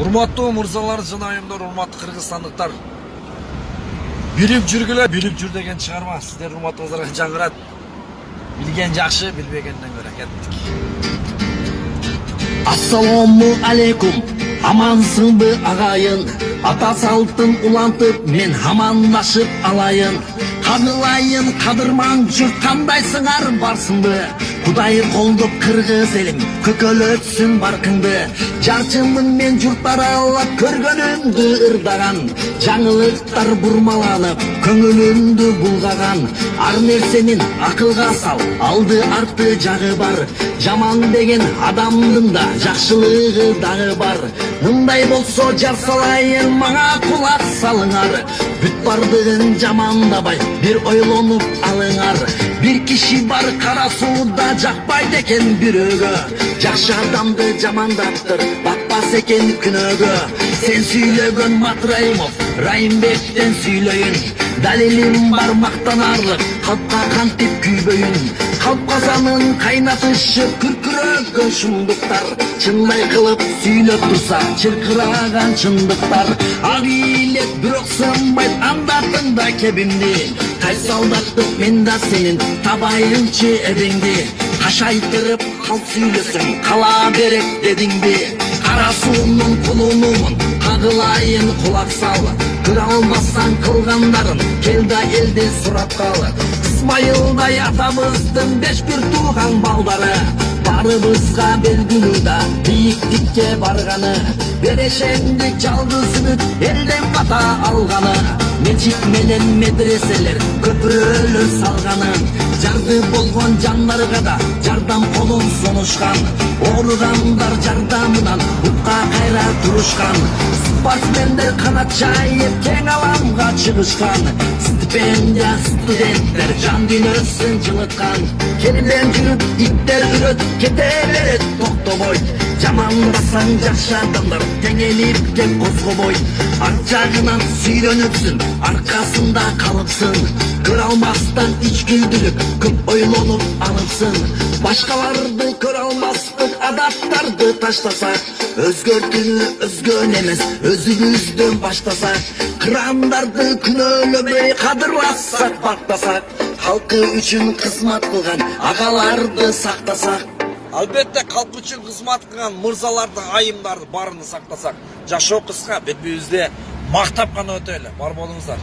Урматтуу мырзалар, жана айымдар, урматтуу кыргызстандыктар. Билип жүргүлө, билип жүр деген чыгарма сиздер урматтууларга жаңырат. Билген жакшы, билбегенден көрө кеттик. Ассаламу алейкум, амансыңбы агайын? Ата салтын улантып, мен амандашып алайын. Кадылайын, кадырман жұрт, кандайсыңар барсыңбы? Кудай колдоп кыргыз элим, көкөлөтсүн баркыңды. Жарчымын мен жұрт аралап, көргөнүмдү ырдаган. Жаңылыктар бурмаланып, көңүлүмдү булгаган. Ар нерсенин акылга сал, алды арты жагы бар. Жаман деген адамдын да жакшылыгы дагы бар. Мындай болсо жар салайын, мага кулак салыңар. Бүт бардыгын жамандабай, бир ойлонуп алыңар. Бир киши бар кара сууда, жакпайт экен бирөөгө. Жакшы адамды жамандаптыр, батпас экен күнөөгө. Сен сүйлөгөн Матраимов, Райымбектен сүйлөйүн. Далилим бар мактанарлык, калпка кантип күйбөйүн. Калп казанын кайнатышып, күркүрөгөн шумдуктар. Чындай кылып сүйлөп турса, чыркыраган чындыктар. Ак ийилет бирок сынбайт, андатында кебимди. Кайсалдаттык мен да сенин, табайынчы эбеңди. Кашайтырып калп сүйлөсөң, кала берек дедиңби. Кара суунун кулунумун, кагылайын кулак сал. Көрө алмасаң кылгандарын, кел да элди сурап кал. Исмайылдай атабыздын 5 бир тууган балдары. Барыбызга белгилүү да бийиктикке барганы. Берешендик жалгыз үмүт элден бата алганы. Мечит менен медреселер көпүрөлөр салганы. Жарды болгон жандарга да жардам колун сунушкан. Ооругандар жардамынан утка кайра турушкан. Спортсмендер канат жайып кең аламга чыгышкан. Стипендия студенттер жан дүйнөсүн жылыткан. Келбен жүрүп иттер үрөт, кете берет токтобойт. Жамандасаң жакшы адамдар теңелип кеп козгобойт. Арт жагынан сүйрөнүпсүн, аркасында калыпсың. Көрө алмастан ичкилдүүлүк көп ойлонуп алыпсың. Башкаларды көрө алмастык адаттарды таштасак, өзгөртүүнү өзгөн эмес, өзүбүздөн баштасак. Кырандарды күнөөлөбөй кадырласак, бактасак. Халкы үчүн кызмат кылган агаларды сактасак. Албетте калп үчүн кызмат кылган мырзаларды, айымдарды баарыны сактасак, жашоо кыска, бетибизде мактап гана өтөлү. Бар болуңуздар.